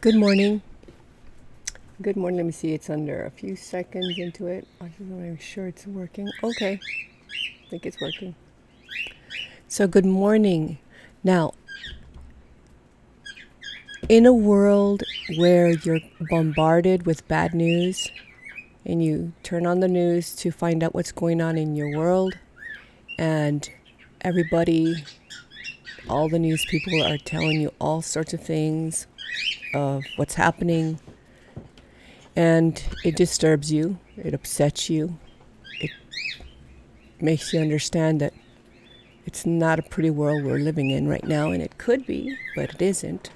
Good morning. Good morning. Let me see. It's under a few seconds into it. I just want to make sure it's working. Okay. I think it's working. So, good morning. Now, in a world where you're bombarded with bad news and you turn on the news to find out what's going on in your world, and everybody, all the news people are telling you all sorts of things of what's happening, and it disturbs you, it upsets you, it makes you understand that it's not a pretty world we're living in right now, and it could be, but it isn't.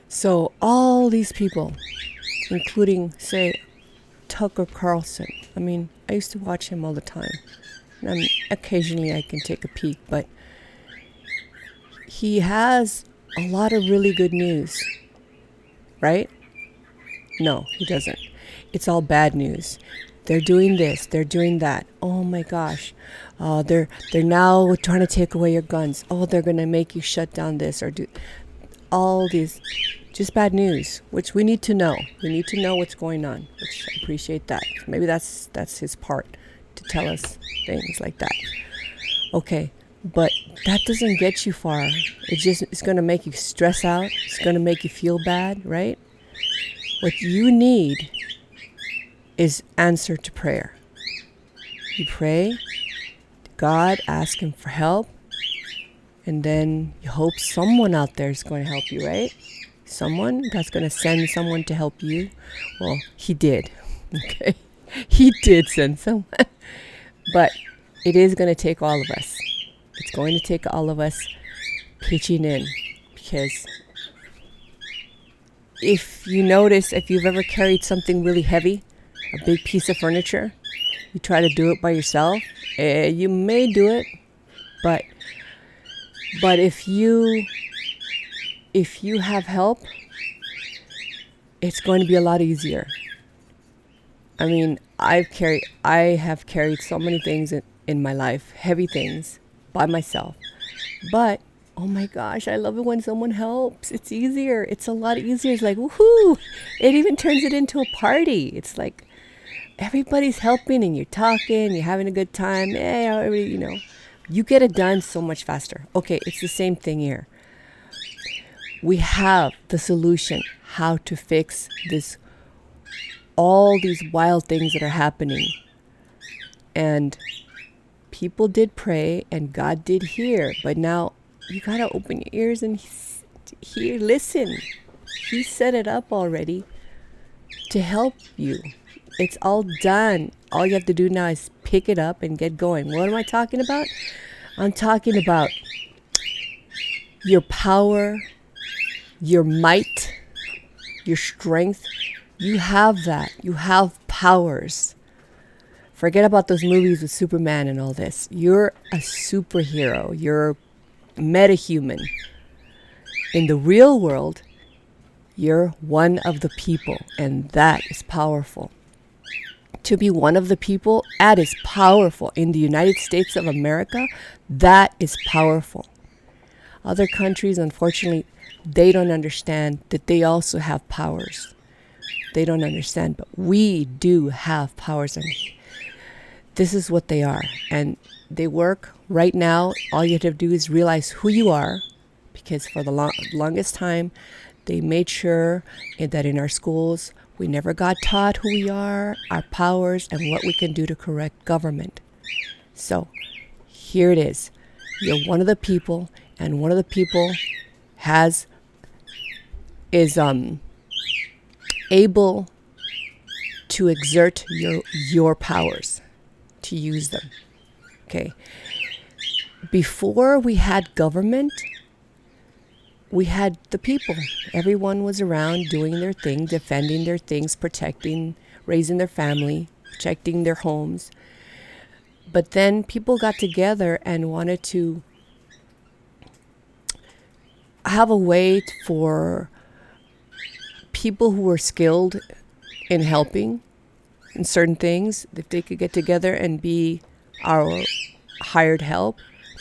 So all these people, including, say, Tucker Carlson, I mean, I used to watch him all the time. And occasionally I can take a peek, but he has a lot of really good news, right? No, he doesn't. It's all bad news. They're doing this. They're doing that. Oh my gosh, they're now trying to take away your guns. Oh, they're gonna make you shut down this or do all these, just bad news, which we need to know. We need to know what's going on, which I appreciate that. Maybe that's his part, to tell us things like that. Okay, but that doesn't get you far. It's gonna make you stress out. It's gonna make you feel bad, right? What you need is answer to prayer. You pray to God, ask Him for help, and then you hope someone out there is going to help you, right? Someone, God's going to send someone to help you. Well, He did, okay? He did send someone. But it is going to take all of us. It's going to take all of us pitching in, because if you notice, if you've ever carried something really heavy, a big piece of furniture, you try to do it by yourself, you may do it, but if you have help, it's going to be a lot easier. I mean, I have carried so many things in my life, heavy things, by myself, but oh my gosh, I love it when someone helps. It's easier. It's a lot easier. It's like, woohoo! It even turns it into a party. It's like everybody's helping and you're talking, you're having a good time. Hey, everybody, you get it done so much faster. Okay, it's the same thing here. We have the solution, how to fix this, all these wild things that are happening. And people did pray and God did hear, but now you gotta open your ears and hear, listen. He set it up already to help you. It's all done. All you have to do now is pick it up and get going. What am I talking about? I'm talking about your power, your might, your strength. You have that. You have powers. Forget about those movies with Superman and all this. You're a superhero. You're metahuman. In the real world, you're one of the people, and that is powerful. To be one of the people, that is powerful. In the United States of America, that is powerful. Other countries, unfortunately, they don't understand that they also have powers. They don't understand, but we do have powers, and this is what they are. And they work right now. All you have to do is realize who you are, because for the longest time, they made sure that in our schools, we never got taught who we are, our powers, and what we can do to correct government. So here it is. You're one of the people, and one of the people is able to exert your powers, to use them. Okay. Before we had government, we had the people. Everyone was around doing their thing, defending their things, protecting, raising their family, protecting their homes. But then people got together and wanted to have a way for people who were skilled in helping in certain things, if they could get together and be our hired help,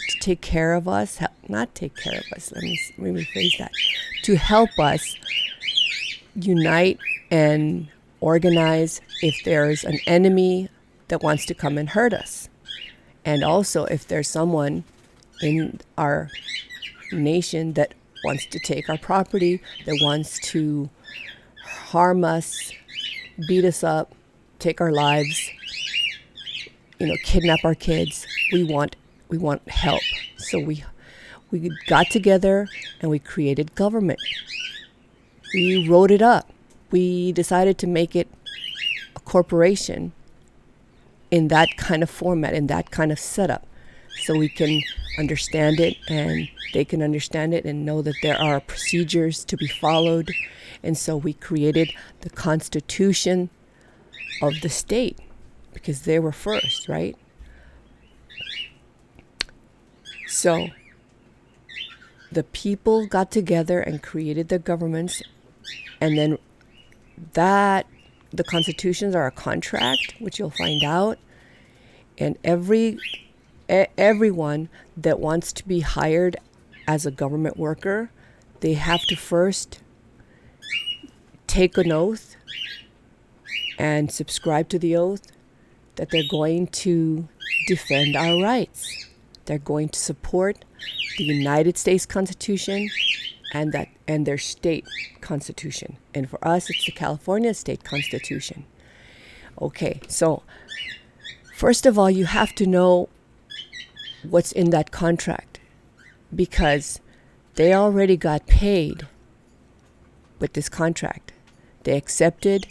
to take care of us, not take care of us, let me rephrase that, to help us unite and organize if there's an enemy that wants to come and hurt us. And also if there's someone in our nation that wants to take our property, that wants to harm us, beat us up, take our lives, kidnap our kids. We want help. So we got together and we created government. We wrote it up. We decided to make it a corporation in that kind of format, in that kind of setup, so we can understand it and they can understand it and know that there are procedures to be followed. And so we created the Constitution of the state because they were first, right? So the people got together and created their governments, and then the constitutions are a contract, which you'll find out. And everyone that wants to be hired as a government worker, they have to first take an oath and subscribe to the oath that they're going to defend our rights. They're going to support the United States Constitution and their state constitution. And for us, it's the California State Constitution. Okay, so first of all, you have to know what's in that contract, because they already got paid with this contract. They accepted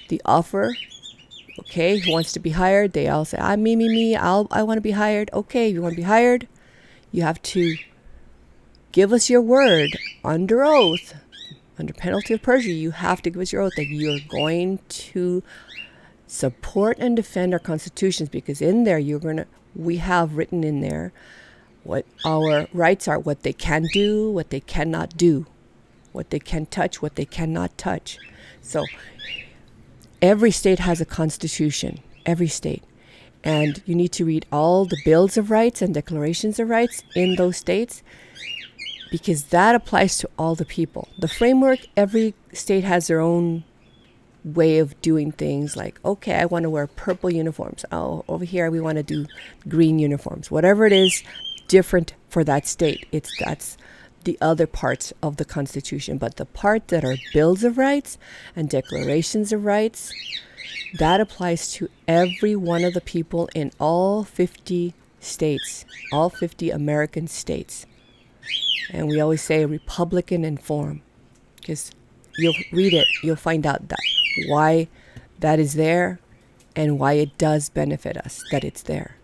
the offer. Okay, who wants to be hired? They all say, me, I want to be hired. Okay, you want to be hired? You have to give us your word under oath, under penalty of perjury. You have to give us your oath that you're going to support and defend our constitutions, because in there we have written in there what our rights are, what they can do, what they cannot do, what they can touch, what they cannot touch. So every state has a constitution, every state. And you need to read all the bills of rights and declarations of rights in those states, because that applies to all the people. The framework, every state has their own way of doing things. Like, okay, I want to wear purple uniforms. Oh, over here we want to do green uniforms. Whatever it is, different for that state. That's the other parts of the Constitution. But the part that are bills of rights and declarations of rights, that applies to every one of the people in all 50 states, all 50 American states. And we always say Republican in form, because you'll read it, you'll find out that why that is there and why it does benefit us that it's there.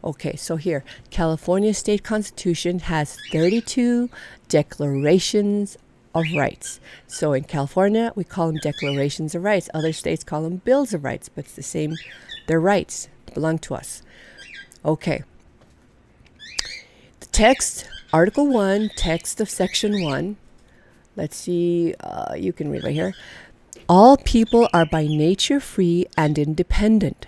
Okay, so here, California State Constitution has 32 declarations of rights. So in California, we call them declarations of rights. Other states call them bills of rights, but it's the same. They're rights, they belong to us. Okay. The text, Article 1, text of Section 1. Let's see, you can read right here. All people are by nature free and independent.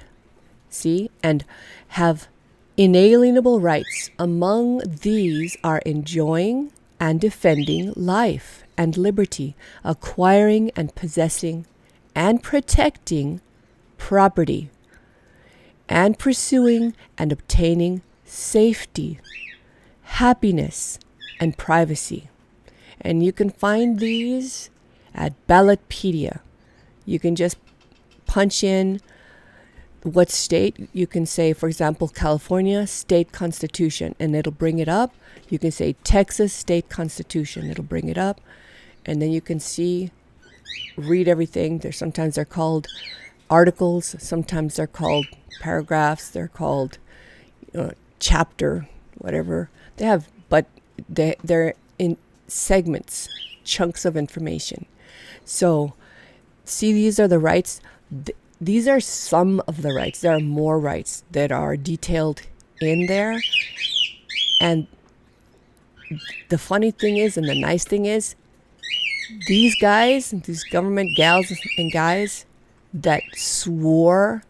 See? And have inalienable rights. Among these are enjoying and defending life and liberty, acquiring and possessing and protecting property, and pursuing and obtaining safety, happiness, and privacy. And you can find these at Ballotpedia. You can just punch in what state. You can say, for example, California State Constitution, and it'll bring it up. You can say Texas State Constitution, it'll bring it up. And then you can read everything. Sometimes they're called articles, sometimes they're called paragraphs, they're called chapter, whatever. They have, but they're in segments, chunks of information. So, see, these are the rights. These are some of the rights. There are more rights that are detailed in there. And the funny thing is, and the nice thing is, these guys, these government gals and guys that swore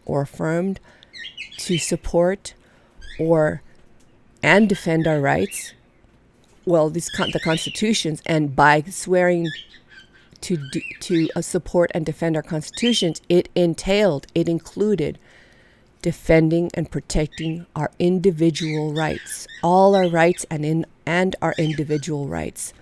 or affirmed to support or and defend our rights, well, the constitutions, and by swearing to support and defend our constitutions, it included defending and protecting our individual rights, all our rights and our individual rights.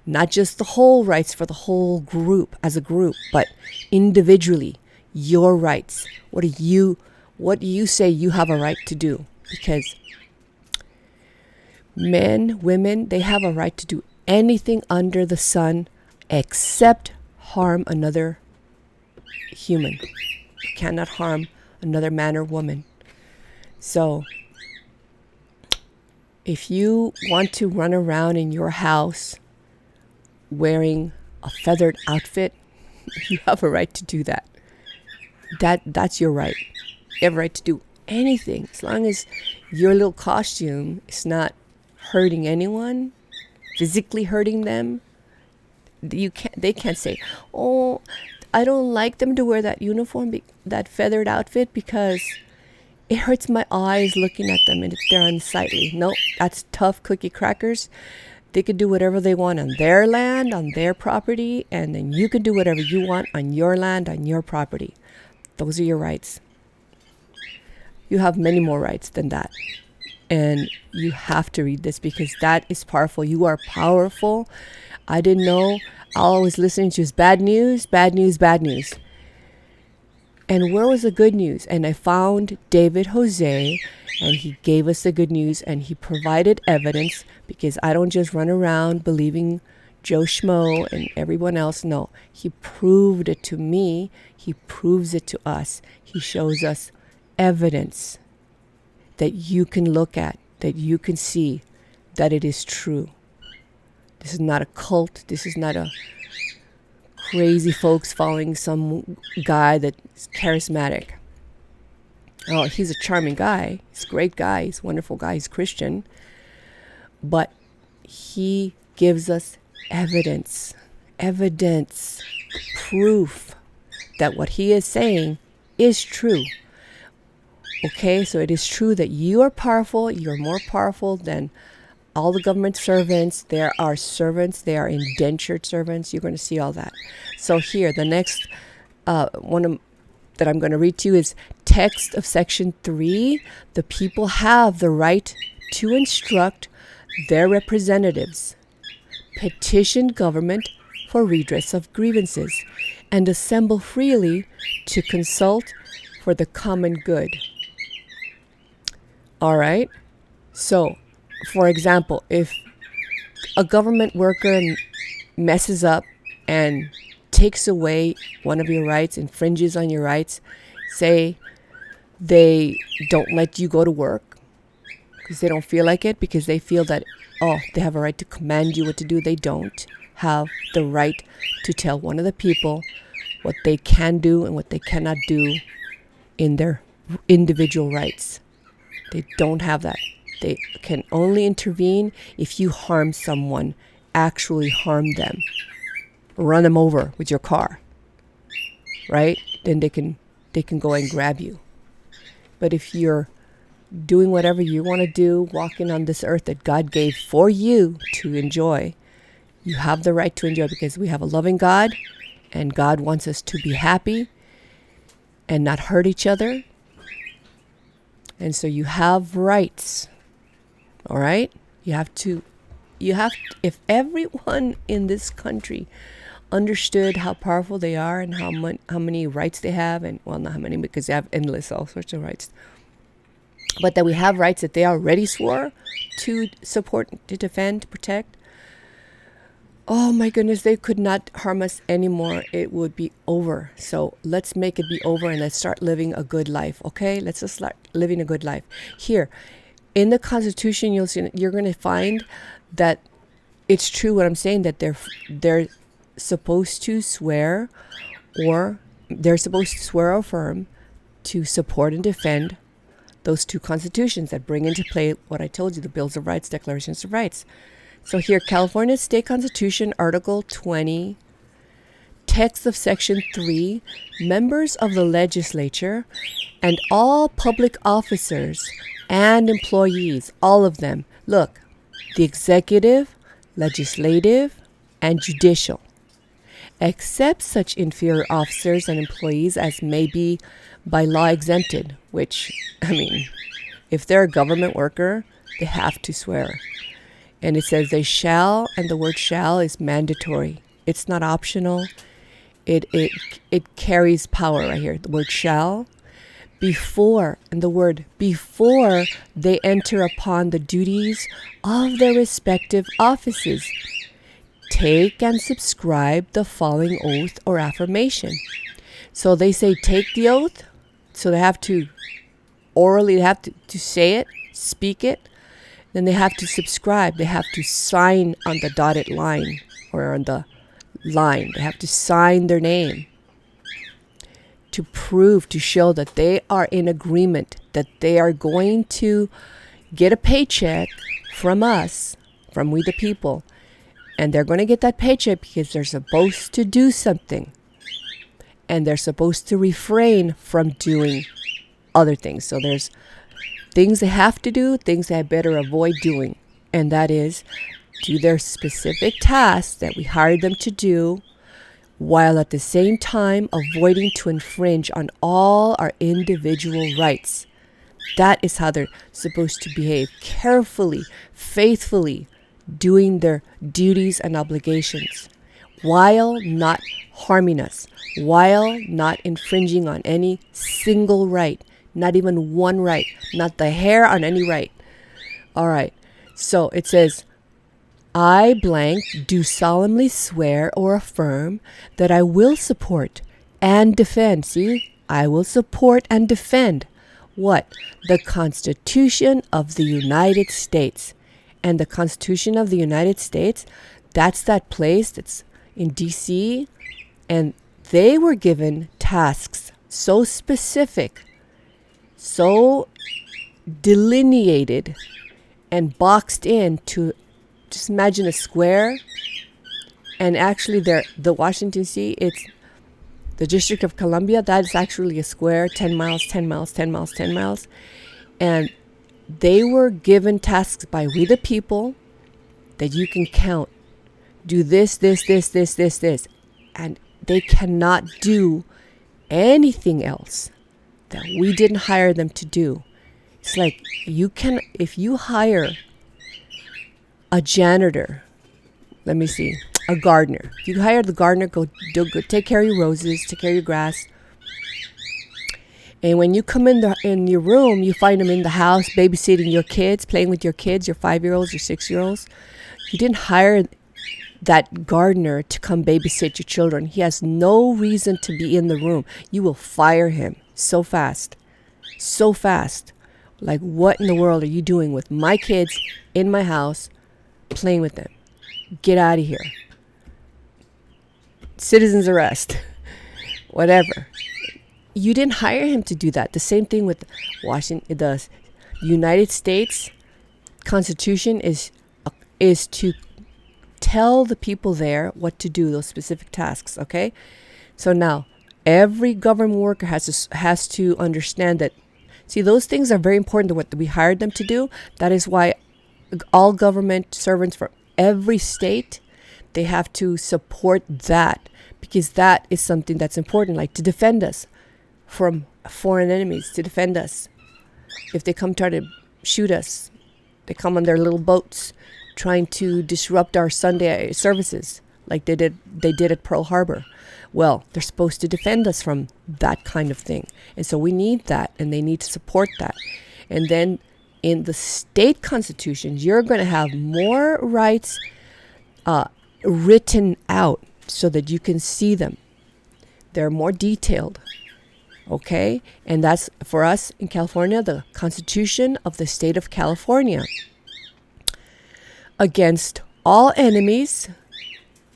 Not just the whole rights for the whole group as a group, but individually, your rights. What do you say you have a right to do? Because men, women, they have a right to do anything under the sun except harm another human. You cannot harm another man or woman. So if you want to run around in your house wearing a feathered outfit, you have a right to do that. That's your right. You have a right to do anything as long as your little costume is not hurting anyone, physically hurting them. They can't say, "Oh, I don't like them to wear that uniform, that feathered outfit, because it hurts my eyes looking at them and they're unsightly." No, that's tough cookie crackers. They could do whatever they want on their land, on their property, and then you can do whatever you want on your land, on your property. Those are your rights. You have many more rights than that. And you have to read this because that is powerful. You are powerful. I didn't know. All I was listening to is bad news, bad news, bad news. And where was the good news? And I found David Jose, and he gave us the good news, and he provided evidence, because I don't just run around believing Joe Schmo and everyone else. No, he proved it to me. He proves it to us. He shows us evidence that you can look at, that you can see that it is true. This is not a cult. This is not a crazy folks following some guy that's charismatic. Oh, he's a charming guy. He's a great guy. He's a wonderful guy. He's Christian. But he gives us evidence, proof that what he is saying is true. Okay, so it is true that you are powerful. You're more powerful than all the government servants. There are servants. They are indentured servants. You're going to see all that. So here, the next one that I'm going to read to you is text of section 3. The people have the right to instruct their representatives, petition government for redress of grievances, and assemble freely to consult for the common good. All right. So, for example, if a government worker messes up and takes away one of your rights, infringes on your rights, say they don't let you go to work because they don't feel like it, because they feel that, oh, they have a right to command you what to do. They don't have the right to tell one of the people what they can do and what they cannot do in their individual rights. They don't have that. They can only intervene if you harm someone, actually harm them, run them over with your car, right? Then they can go and grab you. But if you're doing whatever you want to do, walking on this earth that God gave for you to enjoy, you have the right to enjoy, because we have a loving God, and God wants us to be happy and not hurt each other. And so you have rights. All right? If everyone in this country understood how powerful they are and how many rights they have, and, well, not how many, because they have endless, all sorts of rights, but that we have rights that they already swore to support, to defend, to protect. Oh my goodness, they could not harm us anymore. It would be over. So let's make it be over, and let's start living a good life, okay? Let's just start living a good life. Here, in the Constitution, you're going to find that it's true what I'm saying, that they're supposed to swear, or they're supposed to swear or affirm to support and defend those two constitutions that bring into play what I told you, the Bills of Rights, Declarations of Rights. So here, California State Constitution, Article 20, text of Section 3, members of the legislature and all public officers and employees, all of them, look, the executive, legislative, and judicial, except such inferior officers and employees as may be by law exempted, which, I mean, if they're a government worker, they have to swear. And it says they shall, and the word shall is mandatory. It's not optional. It carries power right here. The word shall. Before, and the word before they enter upon the duties of their respective offices, take and subscribe the following oath or affirmation. So they say take the oath. So they have to orally, they have to say it, speak it. Then they have to subscribe. They have to sign on the dotted line or on the line. They have to sign their name to prove, to show that they are in agreement, that they are going to get a paycheck from us, from we the people. And they're going to get that paycheck because they're supposed to do something. And they're supposed to refrain from doing other things. So there's things they have to do, things they better avoid doing. And that is do their specific tasks that we hired them to do, while at the same time avoiding to infringe on all our individual rights. That is how they're supposed to behave, carefully, faithfully, doing their duties and obligations, while not harming us, while not infringing on any single right, not even one right, not the hair on any right. All right, so it says, I blank do solemnly swear or affirm that I will support and defend. See, I will support and defend what? The Constitution of the United States. And the Constitution of the United States, that's that place that's in D.C. And they were given tasks so specific, so delineated and boxed in to just imagine a square. And actually the Washington D.C., it's the District of Columbia, that is actually a square, 10 miles, 10 miles, 10 miles, 10 miles. And they were given tasks by we the people that you can count. Do this, this, this, this, this, this. And they cannot do anything else that we didn't hire them to do. It's like if you hire a janitor, let me see, a gardener. If you hire the gardener, go take care of your roses, take care of your grass. And when you come in your room, you find them in the house, babysitting your kids, playing with your kids, your 5-year-olds, your 6-year-olds. You didn't hire that gardener to come babysit your children. He has no reason to be in the room. You will fire him so fast. So fast. Like, what in the world are you doing with my kids in my house, playing with them? Get out of here. Citizen's arrest. Whatever. You didn't hire him to do that. The same thing with Washington. The United States Constitution is to tell the people there what to do, those specific tasks, okay? So now, every government worker has to understand that, see, those things are very important to what we hired them to do. That is why all government servants from every state, they have to support that, because that is something that's important, like to defend us from foreign enemies, to defend us. If they come try to shoot us, they come on their little boats trying to disrupt our Sunday services like they did at Pearl Harbor. Well, they're supposed to defend us from that kind of thing. And so we need that, and they need to support that. And then in the state constitutions, you're going to have more rights written out so that you can see them. They're more detailed. Okay? And that's, for us in California, the Constitution of the State of California. Against all enemies,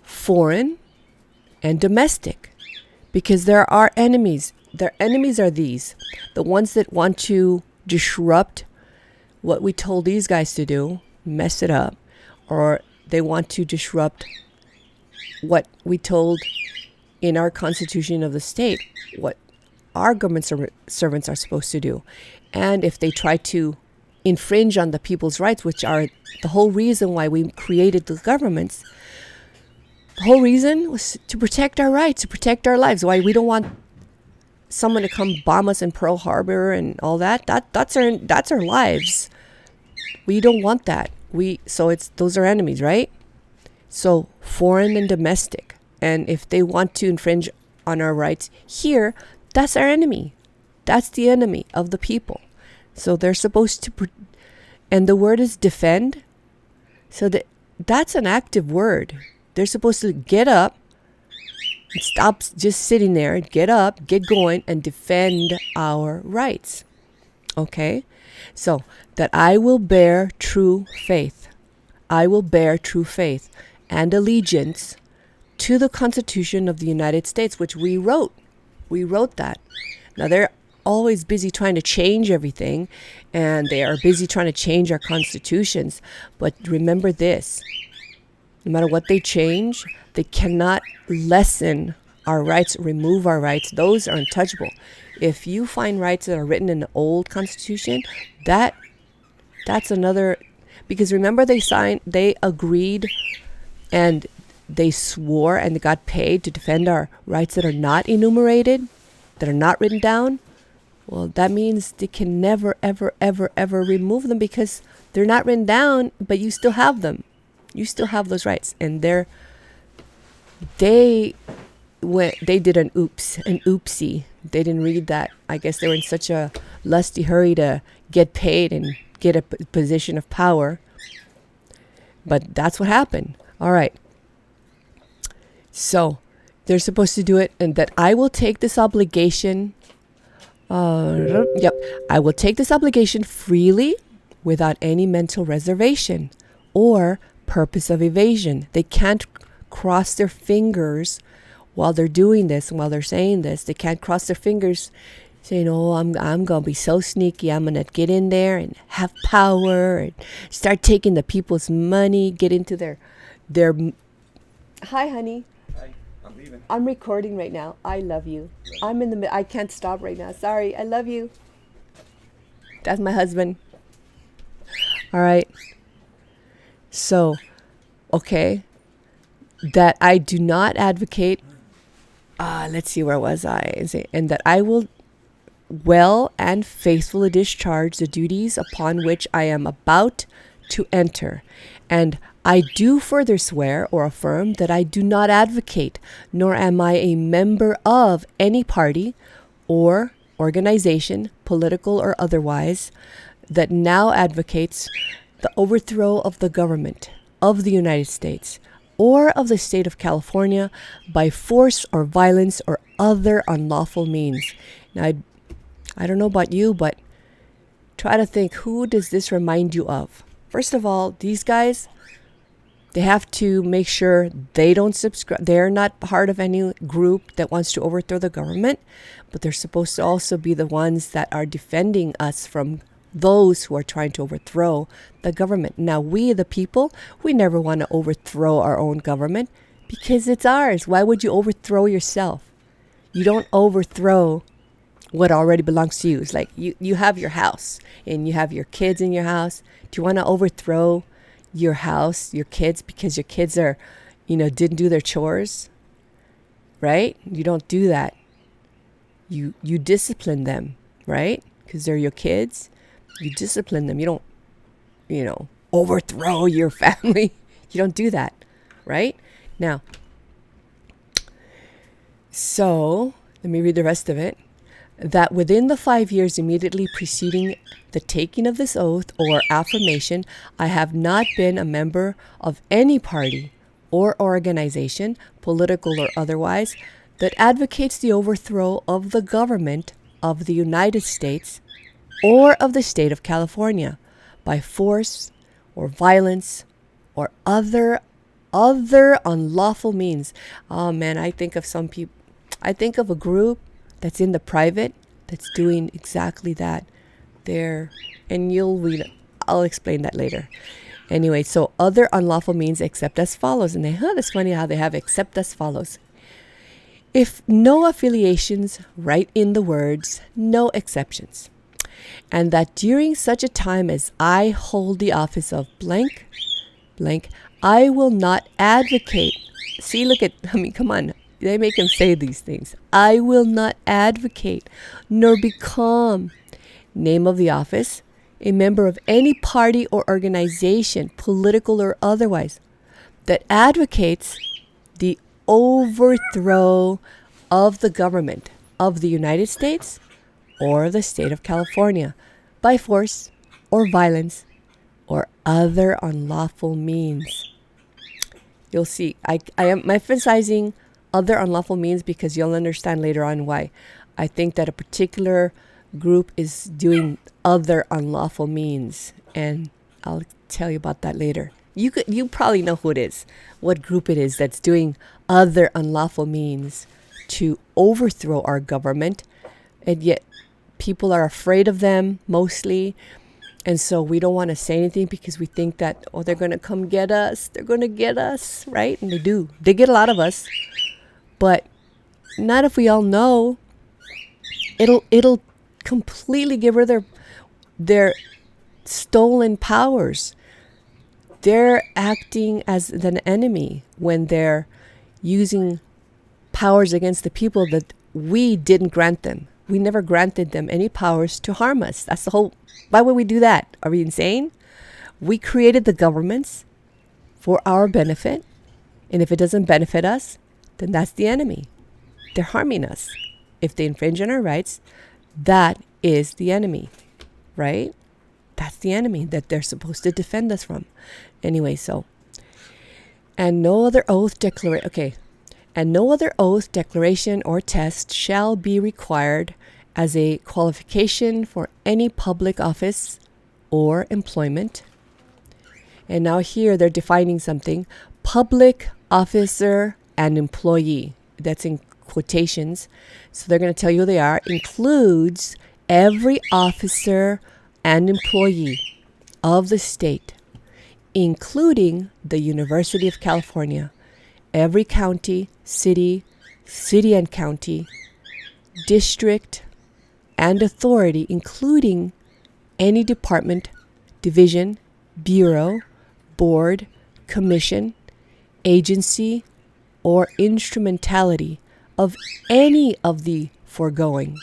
foreign and domestic. Because there are enemies. Their enemies are these. The ones that want to disrupt what we told these guys to do, mess it up. Or they want to disrupt what we told in our constitution of the state what our government servants are supposed to do. And if they try to infringe on the people's rights, which are the whole reason why we created the governments, the whole reason was to protect our rights, to protect our lives. Why we don't want someone to come bomb us in Pearl Harbor and all that. That's our lives. We don't want that. Those are enemies, right? So foreign and domestic. And if they want to infringe on our rights here, that's our enemy. That's the enemy of the people. So they're supposed to, and the word is defend. So that's an active word. They're supposed to get up, and stop just sitting there, get up, get going, and defend our rights. Okay? So, that I will bear true faith. I will bear true faith and allegiance to the Constitution of the United States, which we wrote. We wrote that. Now, they're always busy trying to change everything, and they are busy trying to change our constitutions. But remember this. No matter what they change, they cannot lessen our rights, remove our rights. Those are untouchable. If you find rights that are written in the old Constitution, that's another, because remember they agreed and they swore and they got paid to defend our rights that are not enumerated, that are not written down. Well, that means they can never, ever, ever, ever remove them because they're not written down, but you still have them. You still have those rights. And they did an oopsie. They didn't read that. I guess they were in such a lusty hurry to get paid and get a position of power. But that's what happened. All right. So they're supposed to do it, and that I will take this obligation. I will take this obligation freely without any mental reservation or purpose of evasion. They can't cross their fingers while they're doing this and while they're saying this. They can't cross their fingers saying, oh, I'm going to be so sneaky. I'm going to get in there and have power and start taking the people's money, get into their... Hi, honey. Hi, I'm leaving. I'm recording right now. I love you. I'm in the... I can't stop right now. Sorry. I love you. That's my husband. All right. So, okay. That I do not advocate... let's see, where was I? And that I will well and faithfully discharge the duties upon which I am about to enter. And I do further swear or affirm that I do not advocate, nor am I a member of any party or organization, political or otherwise, that now advocates the overthrow of the government of the United States or of the state of California by force or violence or other unlawful means. Now, I don't know about you, but try to think, who does this remind you of? First of all, these guys, they have to make sure they don't subscribe. They're not part of any group that wants to overthrow the government, but they're supposed to also be the ones that are defending us from those who are trying to overthrow the government. Now, we, the people, we never want to overthrow our own government because it's ours. Why would you overthrow yourself? You don't overthrow what already belongs to you. It's like you have your house and you have your kids in your house. Do you want to overthrow your house, your kids, because your kids are, didn't do their chores? Right? You don't do that. You discipline them, right? Because they're your kids. You discipline them. You don't, overthrow your family. You don't do that, right? Now, so let me read the rest of it. That within the 5 years immediately preceding the taking of this oath or affirmation, I have not been a member of any party or organization, political or otherwise, that advocates the overthrow of the government of the United States or of the state of California by force or violence or other unlawful means. Oh man, I think of some people. I think of a group that's in the private that's doing exactly that. And you'll read it. I'll explain that later. Anyway, so other unlawful means except as follows. And that's funny how they have except as follows. If no affiliations, write in the words, no exceptions. And that during such a time as I hold the office of blank, blank, I will not advocate. See, look at, come on. They make him say these things. I will not advocate nor become, name of the office, a member of any party or organization, political or otherwise, that advocates the overthrow of the government of the United States or the state of California by force or violence or other unlawful means. You'll see, I am emphasizing other unlawful means because you'll understand later on why. I think that a particular group is doing other unlawful means, and I'll tell you about that later. You probably know who it is, what group it is that's doing other unlawful means to overthrow our government, and yet people are afraid of them mostly. And so we don't want to say anything because we think that, oh, they're going to come get us. They're going to get us, right? And they do. They get a lot of us. But not if we all know. It'll completely give her their stolen powers. They're acting as an enemy when they're using powers against the people that we didn't grant them. We never granted them any powers to harm us. That's the whole... Why would we do that? Are we insane? We created the governments for our benefit. And if it doesn't benefit us, then that's the enemy. They're harming us. If they infringe on our rights, that is the enemy, right? That's the enemy that they're supposed to defend us from. Anyway, so... And no other oath, declaration, or test shall be required as a qualification for any public office or employment. And now here they're defining something. Public officer and employee. That's in quotations. So they're going to tell you who they are. Includes every officer and employee of the state, including the University of California, every county, city and county, district, and authority, including any department, division, bureau, board, commission, agency, or instrumentality of any of the foregoing.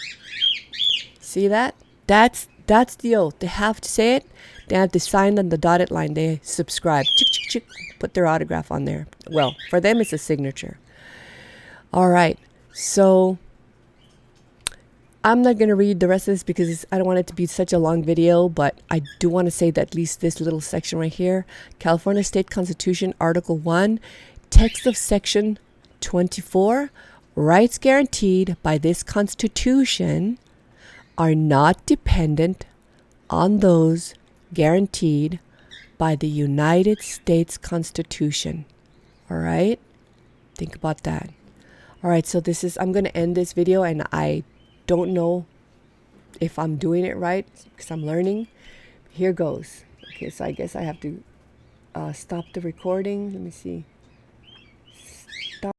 See that? That's the oath. They have to say it. They have to sign on the dotted line. They subscribe. Chick, chick, chick. Put their autograph on there. Well, for them, it's a signature. All right. So I'm not going to read the rest of this because I don't want it to be such a long video, but I do want to say that at least this little section right here, California State Constitution, Article 1, text of Section 24, rights guaranteed by this Constitution are not dependent on those guaranteed by the United States Constitution. All right? Think about that. All right, so I'm going to end this video, and I don't know if I'm doing it right because I'm learning. Here goes. Okay, so I guess I have to stop the recording. Let me see.